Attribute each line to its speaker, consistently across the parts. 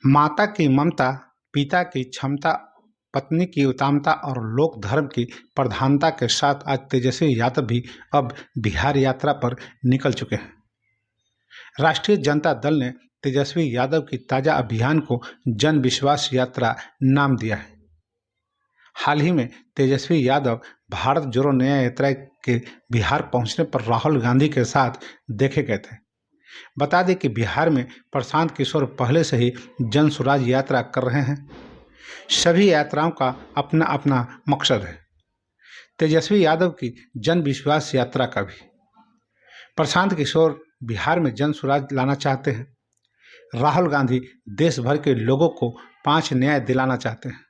Speaker 1: माता की ममता, पिता की क्षमता, पत्नी की उदारता और लोक धर्म की प्रधानता के साथ आज तेजस्वी यादव भी अब बिहार यात्रा पर निकल चुके हैं। राष्ट्रीय जनता दल ने तेजस्वी यादव की ताजा अभियान को जन विश्वास यात्रा नाम दिया है। हाल ही में तेजस्वी यादव भारत जोड़ो न्याय यात्रा के बिहार पहुंचने पर राहुल गांधी के साथ देखे गए थे। बता दें कि बिहार में प्रशांत किशोर पहले से ही जन स्वराज यात्रा कर रहे हैं। सभी यात्राओं का अपना अपना मकसद है। तेजस्वी यादव की जन विश्वास यात्रा का भी। प्रशांत किशोर बिहार में जन स्वराज लाना चाहते हैं। राहुल गांधी देश भर के लोगों को 5 न्याय दिलाना चाहते हैं।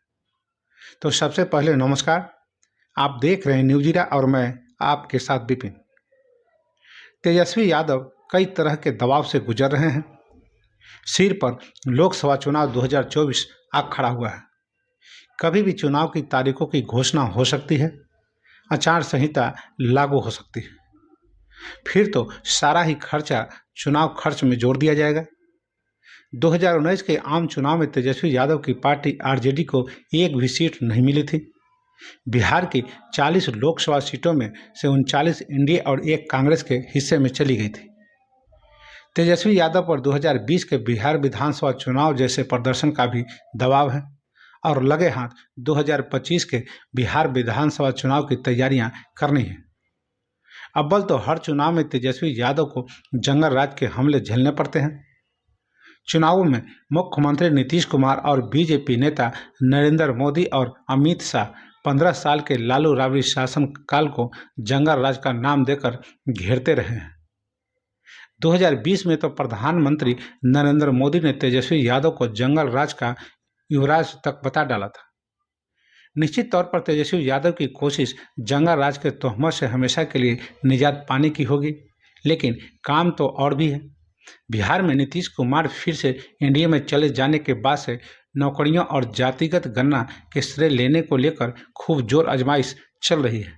Speaker 1: तो सबसे पहले नमस्कार, आप देख रहे हैं न्यूज़ीरा और मैं आपके साथ विपिन। तेजस्वी यादव कई तरह के दबाव से गुजर रहे हैं। सिर पर लोकसभा चुनाव 2024 आ खड़ा हुआ है। कभी भी चुनाव की तारीखों की घोषणा हो सकती है, आचार संहिता लागू हो सकती है, फिर तो सारा ही खर्चा चुनाव खर्च में जोड़ दिया जाएगा। 2019 के आम चुनाव में तेजस्वी यादव की पार्टी आरजेडी को एक भी सीट नहीं मिली थी। बिहार की 40 लोकसभा सीटों में से 39 एनडीए और 1 कांग्रेस के हिस्से में चली गई थी। तेजस्वी यादव पर 2020 के बिहार विधानसभा चुनाव जैसे प्रदर्शन का भी दबाव है और लगे हाथ 2025 के बिहार विधानसभा चुनाव की तैयारियां करनी है। अव्वल तो हर चुनाव में तेजस्वी यादव को जंगल राज के हमले झेलने पड़ते हैं। चुनावों में मुख्यमंत्री नीतीश कुमार और बीजेपी नेता नरेंद्र मोदी और अमित शाह 15 साल के लालू राबड़ी शासनकाल को जंगल राज का नाम देकर घेरते रहे हैं। 2020 में तो प्रधानमंत्री नरेंद्र मोदी ने तेजस्वी यादव को जंगल राज का युवराज तक बता डाला था। निश्चित तौर पर तेजस्वी यादव की कोशिश जंगल राज के तोहमत से हमेशा के लिए निजात पाने की होगी, लेकिन काम तो और भी है। बिहार में नीतीश कुमार फिर से एनडीए में चले जाने के बाद से नौकरियों और जातिगत गणना के श्रेय लेने को लेकर खूब जोर आजमाइश चल रही है।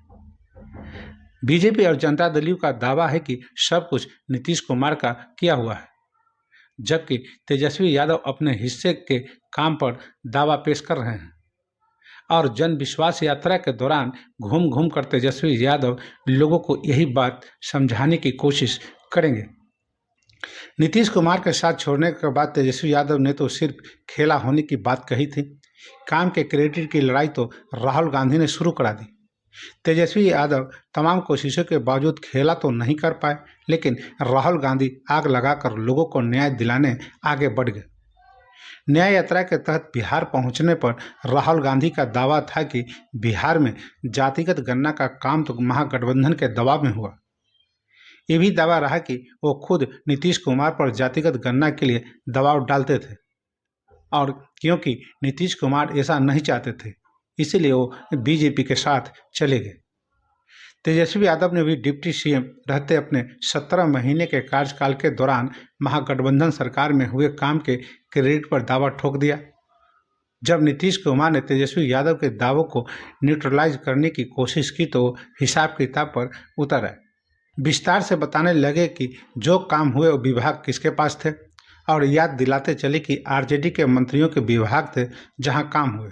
Speaker 1: बीजेपी और जनता दल का दावा है कि सब कुछ नीतीश कुमार का किया हुआ है, जबकि तेजस्वी यादव अपने हिस्से के काम पर दावा पेश कर रहे हैं और जन विश्वास यात्रा के दौरान घूम घूम कर तेजस्वी यादव लोगों को यही बात समझाने की कोशिश करेंगे। नीतीश कुमार के साथ छोड़ने के बाद तेजस्वी यादव ने तो सिर्फ खेला होने की बात कही थी, काम के क्रेडिट की लड़ाई तो राहुल गांधी ने शुरू करा दी। तेजस्वी यादव तमाम कोशिशों के बावजूद खेला तो नहीं कर पाए, लेकिन राहुल गांधी आग लगाकर लोगों को न्याय दिलाने आगे बढ़ गए। न्याय यात्रा के तहत बिहार पहुंचने पर राहुल गांधी का दावा था कि बिहार में जातिगत गणना का काम तो महागठबंधन के दबाव में हुआ। ये भी दावा रहा कि वो खुद नीतीश कुमार पर जातिगत गणना के लिए दबाव डालते थे और क्योंकि नीतीश कुमार ऐसा नहीं चाहते थे, इसीलिए वो बीजेपी के साथ चले गए। तेजस्वी यादव ने भी डिप्टी सीएम रहते अपने 17 महीने के कार्यकाल के दौरान महागठबंधन सरकार में हुए काम के क्रेडिट पर दावा ठोक दिया। जब नीतीश कुमार ने तेजस्वी यादव के दावों को न्यूट्रलाइज करने की कोशिश की तो हिसाब किताब पर उतर आए। विस्तार से बताने लगे कि जो काम हुए वो विभाग किसके पास थे और याद दिलाते चले कि आरजेडी के मंत्रियों के विभाग थे जहां काम हुए।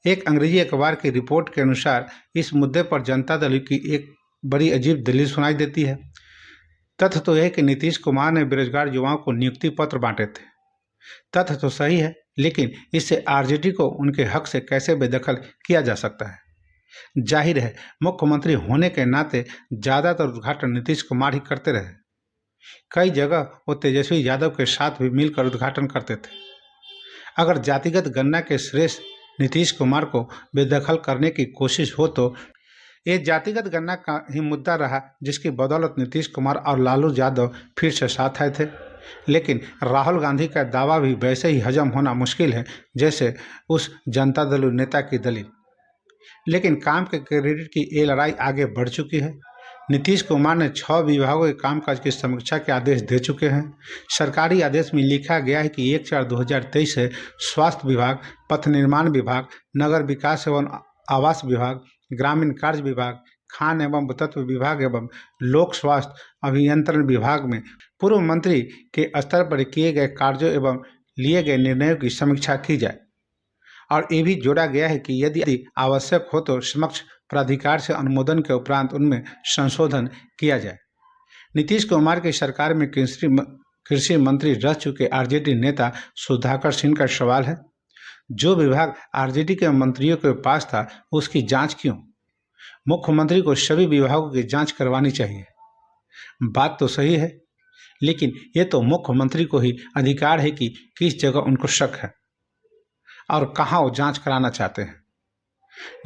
Speaker 1: एक अंग्रेजी अखबार की रिपोर्ट के अनुसार इस मुद्दे पर जनता दल की एक बड़ी अजीब दलील सुनाई देती है। तथ्य तो यह कि नीतीश कुमार ने बेरोजगार युवाओं को नियुक्ति पत्र बांटे थे। तथ्य तो सही है, लेकिन इससे आरजेडी को उनके हक से कैसे बेदखल किया जा सकता है। जाहिर है मुख्यमंत्री होने के नाते ज़्यादातर उद्घाटन नीतीश कुमार ही करते रहे। कई जगह वो तेजस्वी यादव के साथ भी मिलकर उद्घाटन करते थे। अगर जातिगत गणना के श्रेष्ठ नीतीश कुमार को बेदखल करने की कोशिश हो तो ये जातिगत गणना का ही मुद्दा रहा, जिसकी बदौलत नीतीश कुमार और लालू यादव फिर से साथ आए थे। लेकिन राहुल गांधी का दावा भी वैसे ही हजम होना मुश्किल है जैसे उस जनता दल नेता की दलील। लेकिन काम के क्रेडिट की ये लड़ाई आगे बढ़ चुकी है। नीतीश कुमार ने 6 विभागों के कामकाज की समीक्षा के आदेश दे चुके हैं। सरकारी आदेश में लिखा गया है कि 1/4/2023 से स्वास्थ्य विभाग, पथ निर्माण विभाग, नगर विकास एवं आवास विभाग, ग्रामीण कार्य विभाग, खान एवं तत्व विभाग एवं लोक स्वास्थ्य अभियंत्रण विभाग में पूर्व मंत्री के स्तर पर किए गए कार्यों एवं लिए गए निर्णयों की समीक्षा की जाए। और ये भी जोड़ा गया है कि यदि आवश्यक हो तो समक्ष प्राधिकार से अनुमोदन के उपरांत उनमें संशोधन किया जाए। नीतीश कुमार की सरकार में कृषि मंत्री रह चुके आरजेडी नेता सुधाकर सिंह का सवाल है, जो विभाग आरजेडी के मंत्रियों के पास था उसकी जांच क्यों? मुख्यमंत्री को सभी विभागों की जांच करवानी चाहिए। बात तो सही है, लेकिन ये तो मुख्यमंत्री को ही अधिकार है कि किस जगह उनको शक है और कहां वो जांच कराना चाहते हैं।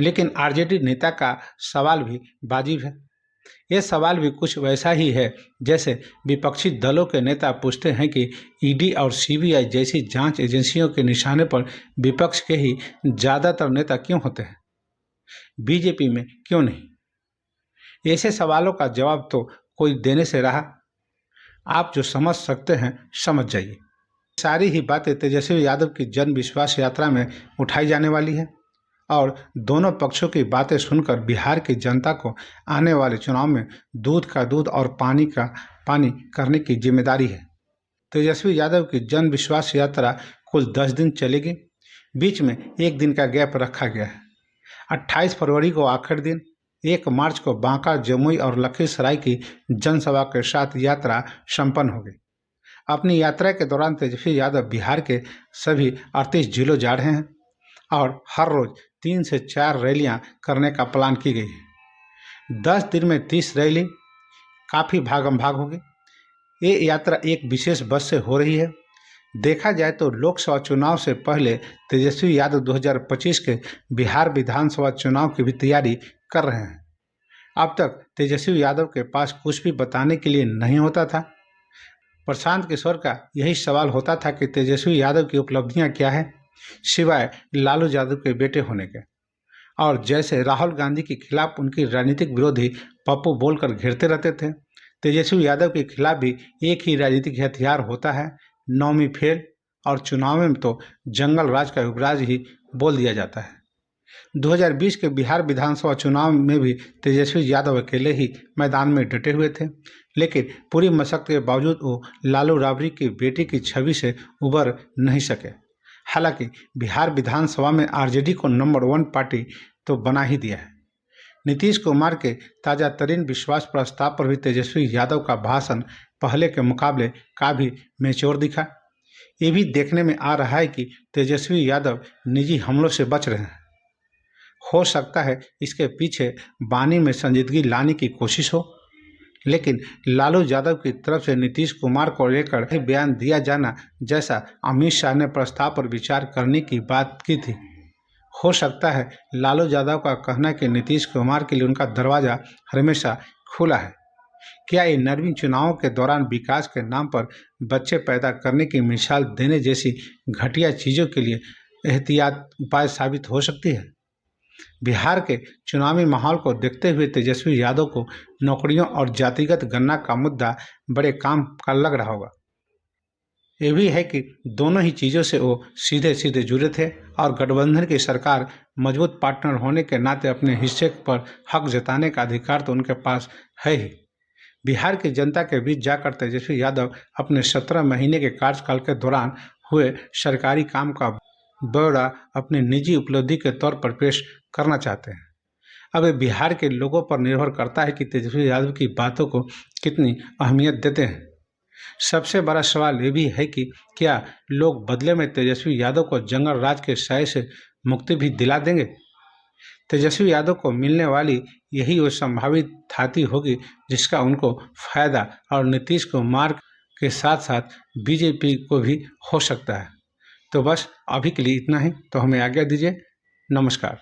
Speaker 1: लेकिन आरजेडी नेता का सवाल भी वाजिब है। यह सवाल भी कुछ वैसा ही है जैसे विपक्षी दलों के नेता पूछते हैं कि ईडी और सीबीआई जैसी जांच एजेंसियों के निशाने पर विपक्ष के ही ज़्यादातर नेता क्यों होते हैं, बीजेपी में क्यों नहीं। ऐसे सवालों का जवाब तो कोई देने से रहा। आप जो समझ सकते हैं समझ जाइए। सारी ही बातें तेजस्वी यादव की जन विश्वास यात्रा में उठाई जाने वाली है और दोनों पक्षों की बातें सुनकर बिहार की जनता को आने वाले चुनाव में दूध का दूध और पानी का पानी करने की जिम्मेदारी है। तेजस्वी यादव की जन विश्वास यात्रा कुल 10 दिन चलेगी। बीच में एक दिन का गैप रखा गया है। 28 फरवरी को आखिरी दिन, 1 मार्च को बांका, जमुई और लखीसराय की जनसभा के साथ यात्रा संपन्न होगी। अपनी यात्रा के दौरान तेजस्वी यादव बिहार के सभी 38 जिलों जा रहे हैं और हर रोज 3 से 4 रैलियां करने का प्लान की गई है। 10 दिन में 30 रैली काफ़ी भागम भाग होगी। ये यात्रा एक विशेष बस से हो रही है। देखा जाए तो लोकसभा चुनाव से पहले तेजस्वी यादव 2025 के बिहार विधानसभा चुनाव की भी तैयारी कर रहे हैं। अब तक तेजस्वी यादव के पास कुछ भी बताने के लिए नहीं होता था। प्रशांत किशोर का यही सवाल होता था कि तेजस्वी यादव की उपलब्धियां क्या है सिवाय लालू यादव के बेटे होने के। और जैसे राहुल गांधी के खिलाफ उनकी राजनीतिक विरोधी पप्पू बोलकर घेरते रहते थे, तेजस्वी यादव के खिलाफ भी एक ही राजनीतिक हथियार होता है, नौमी फेल। और चुनाव में तो जंगल राज का युवराज ही बोल दिया जाता है। 2020 के बिहार विधानसभा चुनाव में भी तेजस्वी यादव अकेले ही मैदान में डटे हुए थे, लेकिन पूरी मशक्कत के बावजूद वो लालू राबड़ी की बेटी की छवि से उबर नहीं सके। हालांकि बिहार विधानसभा में आरजेडी को नंबर 1 पार्टी तो बना ही दिया है। नीतीश कुमार के ताजा तरीन विश्वास प्रस्ताव पर भी तेजस्वी यादव का भाषण पहले के मुकाबले काफी मैच्योर दिखा। ये भी देखने में आ रहा है कि तेजस्वी यादव निजी हमलों से बच रहे हैं। हो सकता है इसके पीछे बानी में संजीदगी लाने की कोशिश हो, लेकिन लालू यादव की तरफ से नीतीश कुमार को लेकर बयान दिया जाना जैसा अमित शाह ने प्रस्ताव पर विचार करने की बात की थी। हो सकता है लालू यादव का कहना है कि नीतीश कुमार के लिए उनका दरवाजा हमेशा खुला है। क्या ये नरमी चुनावों के दौरान विकास के नाम पर बच्चे पैदा करने की मिसाल देने जैसी घटिया चीज़ों के लिए एहतियात उपाय साबित हो सकती है? बिहार के चुनावी माहौल को देखते हुए तेजस्वी यादव को नौकरियों और जातिगत गणना का मुद्दा बड़े काम का लग रहा होगा। ये भी है कि दोनों ही चीज़ों से वो सीधे सीधे जुड़े थे और गठबंधन की सरकार मजबूत पार्टनर होने के नाते अपने हिस्से पर हक जताने का अधिकार तो उनके पास है ही। बिहार की जनता के बीच जाकर तेजस्वी यादव अपने 17 महीने के कार्यकाल के दौरान हुए सरकारी काम का ब्यौरा अपनी निजी उपलब्धि के तौर पर पेश करना चाहते हैं। अब ये बिहार के लोगों पर निर्भर करता है कि तेजस्वी यादव की बातों को कितनी अहमियत देते हैं। सबसे बड़ा सवाल ये भी है कि क्या लोग बदले में तेजस्वी यादव को जंगल राज के साए से मुक्ति भी दिला देंगे? तेजस्वी यादव को मिलने वाली यही वो संभावित थाती होगी जिसका उनको फायदा और नीतीश कुमार के साथ साथ बीजेपी को भी हो सकता है। तो बस अभी के लिए इतना ही। तो हमें आज्ञा दीजिए। नमस्कार।